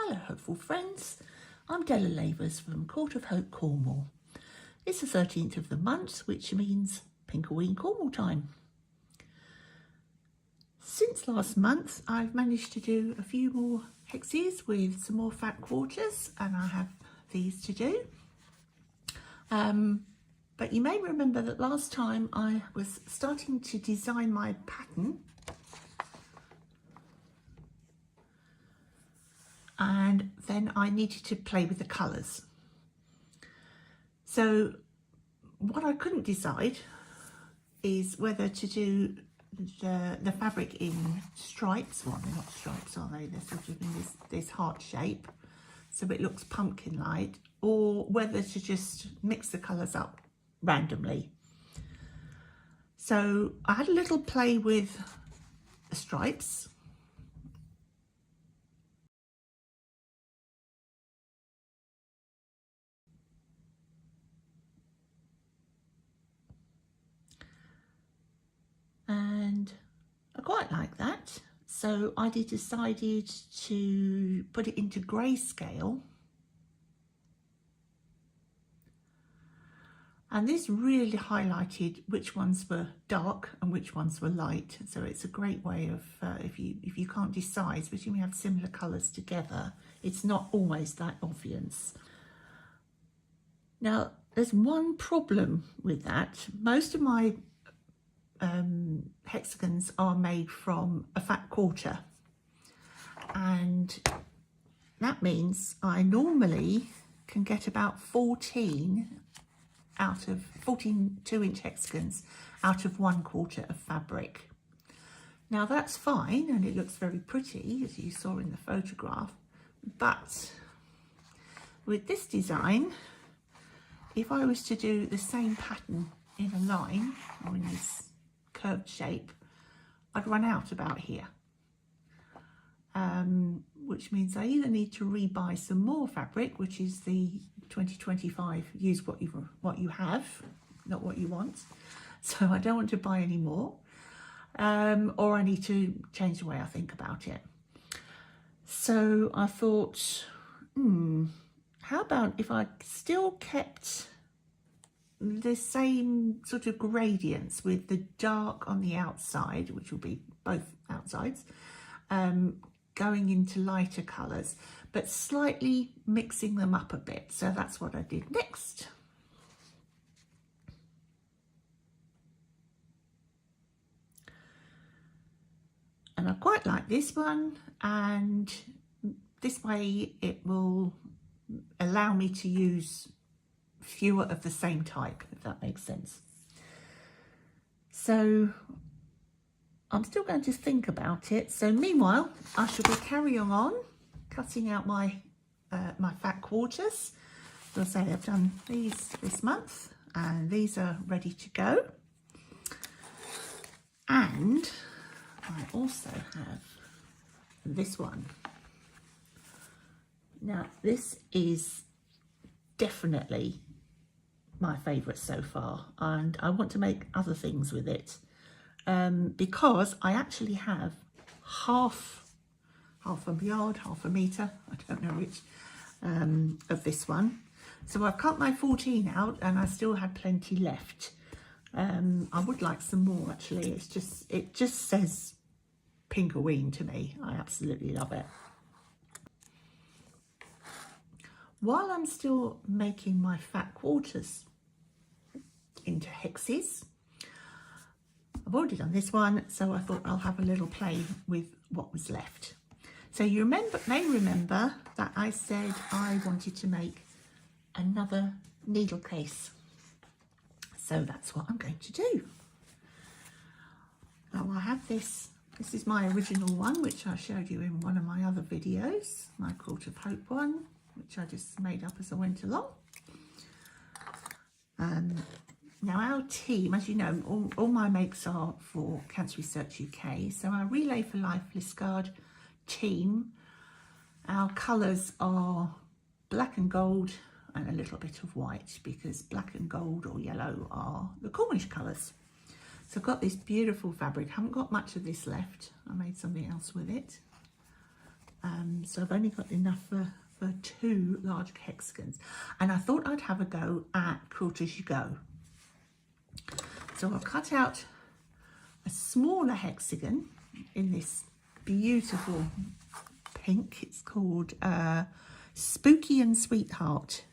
Hello hopeful friends, I'm Della from Court of Hope, Cornwall. It's the 13th of the month, which means Pinkoween Cornwall time. Since last month I've managed to do a few more hexes with some more fat quarters, and I have these to do. But you may remember that last time I was starting to design my pattern, and then I needed to play with the colours. So what I couldn't decide is whether to do the fabric in stripes. Well, they're not stripes, are they? They're sort of in this heart shape, so it looks pumpkin-like, or whether to just mix the colours up randomly. So I had a little play with the stripes. And I quite like that, so I decided to put it into grayscale, and this really highlighted which ones were dark and which ones were light. So it's a great way of if you can't decide, especially when you have similar colours together, it's not always that obvious. Now there's one problem with that. Most of my hexagons are made from a fat quarter, and that means I normally can get about 14 2-inch hexagons out of 1/4 of fabric. Now that's fine and it looks very pretty, as you saw in the photograph, but with this design, if I was to do the same pattern in a line or in this curved shape, I'd run out about here, which means I either need to rebuy some more fabric, which is the 2025 use what you have, not what you want, so I don't want to buy any more, or I need to change the way I think about it. So I thought, how about if I still kept the same sort of gradients with the dark on the outside, which will be both outsides, going into lighter colours, but slightly mixing them up a bit. So that's what I did next. And I quite like this one, and this way it will allow me to use fewer of the same type, if that makes sense. So I'm still going to think about it. So meanwhile, I shall be carrying on cutting out my my fat quarters. So I'll say I've done these this month, and these are ready to go. And I also have this one. Now this is definitely my favourite so far, and I want to make other things with it, because I actually have half a yard, half a metre, I don't know which, of this one. So I've cut my 14 out and I still had plenty left. I would like some more actually. It just says Pinkoween to me. I absolutely love it. While I'm still making my fat quarters into hexes, I've already done this one, so I thought I'll have a little play with what was left. So you may remember that I said I wanted to make another needle case. So that's what I'm going to do. Now I have this is my original one, which I showed you in one of my other videos, my Court of Hope one, which I just made up as I went along. Now our team, as you know, all my makes are for Cancer Research UK. So our Relay for Life Liscard team, our colours are black and gold and a little bit of white, because black and gold or yellow are the Cornish colours. So I've got this beautiful fabric. I haven't got much of this left. I made something else with it. So I've only got enough for 2 large hexagons, and I thought I'd have a go at Quilt as you go. So I've cut out a smaller hexagon in this beautiful pink. It's called Spooky and Sweetheart,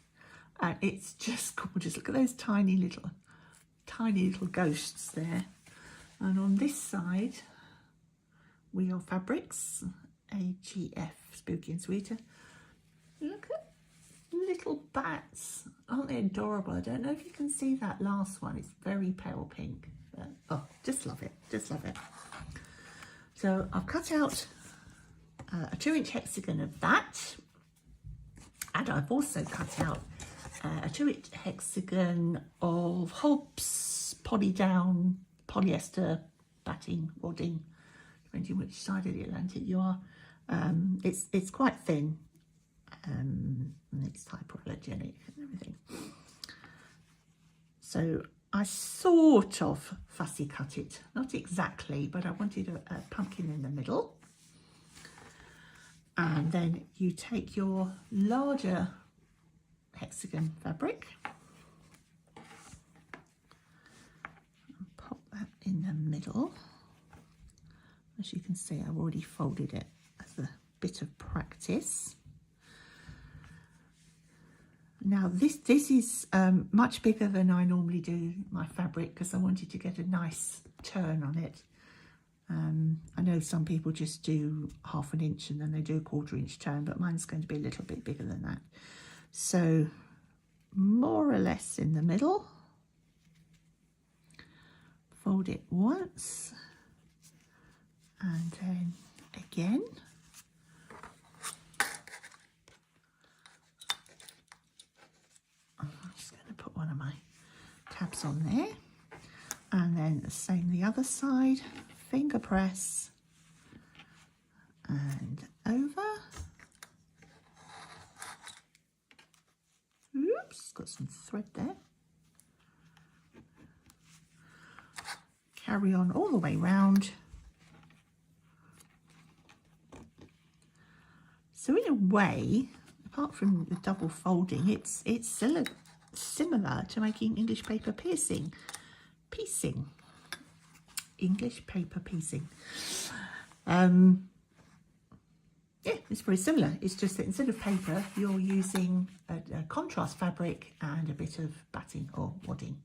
and it's just gorgeous. Look at those tiny little ghosts there. And on this side, Wheel Fabrics, AGF, Spooky and Sweeter. Look at little bats. Aren't they adorable? I don't know if you can see that last one. It's very pale pink. But, oh, just love it. Just love it. So I've cut out a 2-inch hexagon of that. And I've also cut out a 2-inch hexagon of Hobbs poly down polyester batting wadding, depending which side of the Atlantic you are. It's quite thin, and it's hypoallergenic and everything. So I sort of fussy cut it, not exactly, but I wanted a pumpkin in the middle. And then you take your larger hexagon fabric and pop that in the middle. As you can see, I've already folded it as a bit of practice. Now this is much bigger than I normally do my fabric, because I wanted to get a nice turn on it. I know some people just do 1/2 inch and then they do a 1/4 inch turn, but mine's going to be a little bit bigger than that. So more or less in the middle, fold it once and then again. I'm just going to put one of my tabs on there, and then the same the other side, finger press and over. Oops, got some thread there. Carry on all the way round. So in a way, apart from the double folding, it's similar to making English paper piecing. English paper piecing. Yeah, it's very similar. It's just that instead of paper, you're using a contrast fabric and a bit of batting or wadding.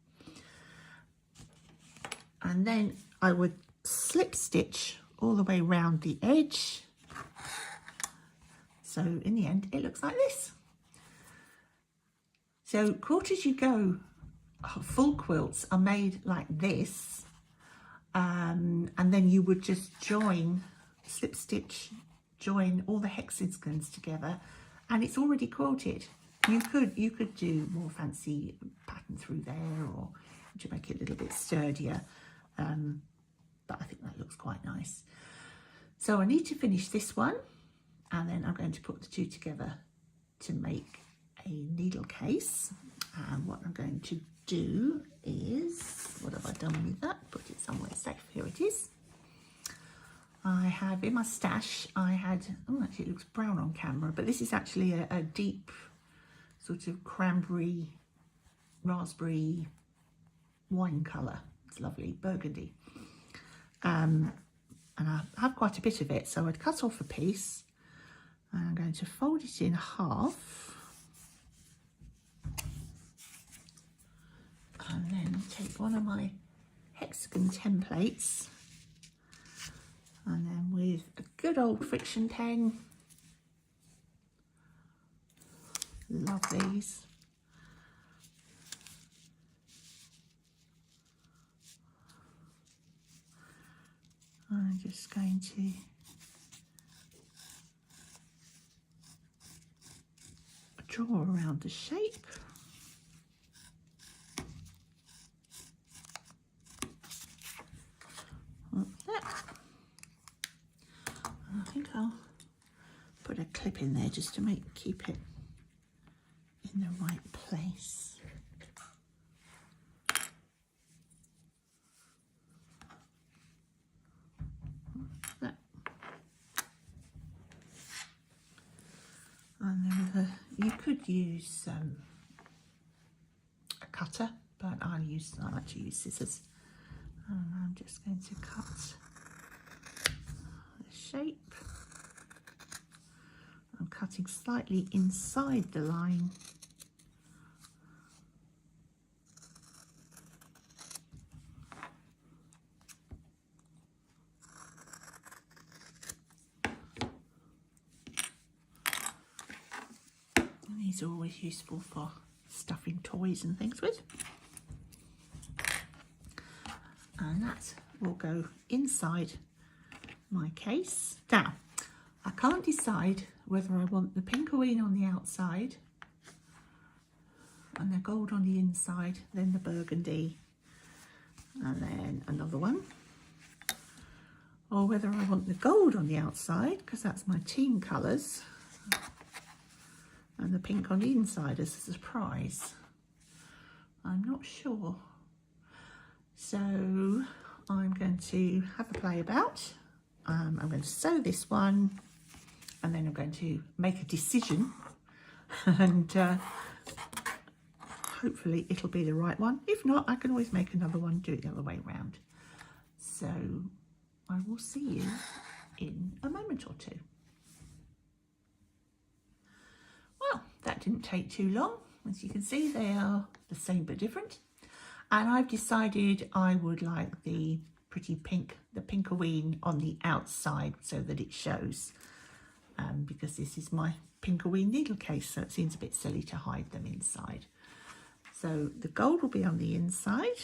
And then I would slip stitch all the way around the edge. So in the end, it looks like this. So Quilt as you go full quilts are made like this. And then you would just slip stitch, join all the hexagons together, and it's already quilted. You could do more fancy pattern through there, or to make it a little bit sturdier. But I think that looks quite nice. So I need to finish this one, and then I'm going to put the two together to make a needle case. And what I'm going to do is, what have I done with that? Put it somewhere safe. Here it is. I have in my stash, I had, oh, actually it looks brown on camera, but this is actually a deep sort of cranberry, raspberry wine colour. It's lovely, burgundy. And I have quite a bit of it, so I'd cut off a piece, and I'm going to fold it in half, and then take one of my hexagon templates, and then with a good old friction pen, love these, I'm just going to draw around the shape. Like that. I think I'll put a clip in there just to keep it in the right place. could use a cutter, but I like to use scissors. And I'm just going to cut the shape. I'm cutting slightly inside the line. And these are always useful for stuffing toys and things with. And that will go inside my case. Now, I can't decide whether I want the Pinkoween on the outside and the gold on the inside, then the burgundy, and then another one, or whether I want the gold on the outside, because that's my team colours, and the pink on the inside as a surprise. I'm not sure. So I'm going to have a play about. I'm going to sew this one, and then I'm going to make a decision, and hopefully it'll be the right one. If not, I can always make another one, do it the other way around. So I will see you in a moment or two. Well, that didn't take too long. As you can see, they are the same but different. And I've decided I would like the pretty pink, the Pinkoween on the outside so that it shows, because this is my Pinkoween needle case, so it seems a bit silly to hide them inside. So the gold will be on the inside.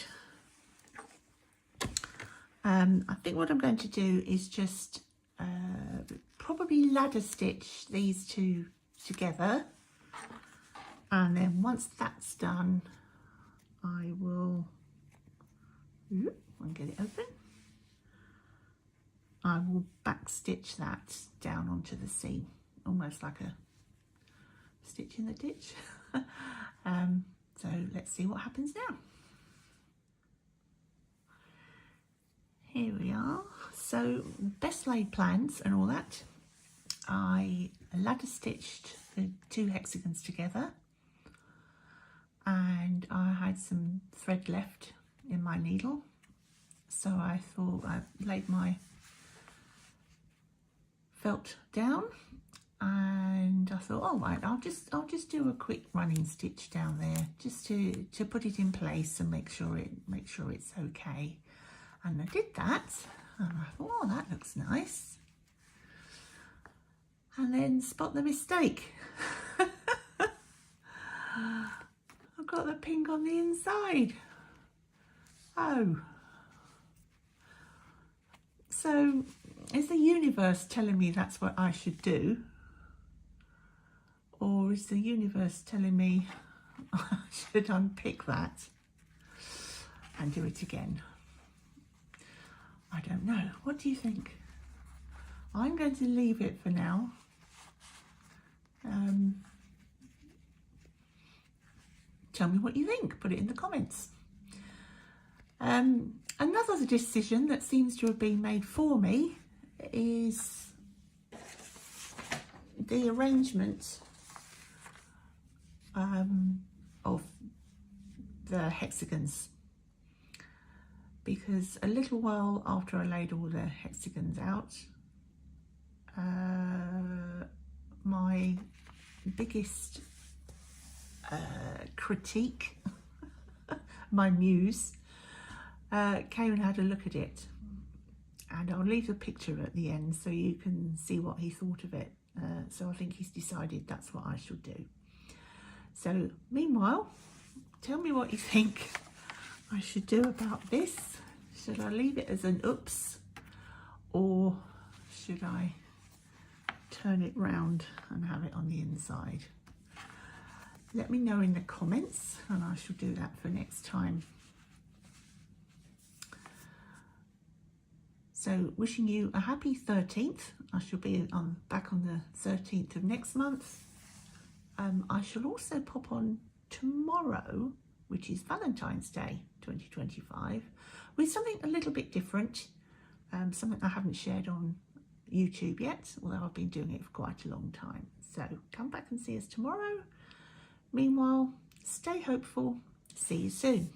I think what I'm going to do is just probably ladder stitch these two together, and then once that's done, I will get it open. I will back stitch that down onto the seam, almost like a stitch in the ditch. So let's see what happens now. Here we are. So best laid plans and all that. I ladder stitched the two hexagons together, and I had some thread left in my needle, so I thought I laid my felt down, and I thought, all right, I'll just do a quick running stitch down there just to put it in place and make sure it's okay. And I did that, and I thought, oh, that looks nice. And then spot the mistake. I've got the pink on the inside. Oh. So is the universe telling me that's what I should do? Or is the universe telling me I should unpick that and do it again? I don't know. What do you think? I'm going to leave it for now. Tell me what you think. Put it in the comments. Another decision that seems to have been made for me is the arrangement of the hexagons, because a little while after I laid all the hexagons out, my biggest critique, my muse, came and had a look at it, and I'll leave a picture at the end so you can see what he thought of it. So I think he's decided that's what I should do. So meanwhile, tell me what you think I should do about this. Should I leave it as an oops, or should I turn it round and have it on the inside? Let me know in the comments, and I shall do that for next time. So wishing you a happy 13th. I shall be back on the 13th of next month. I shall also pop on tomorrow, which is Valentine's Day 2025, with something a little bit different, something I haven't shared on YouTube yet, although I've been doing it for quite a long time. So come back and see us tomorrow, Meanwhile, stay hopeful. See you soon.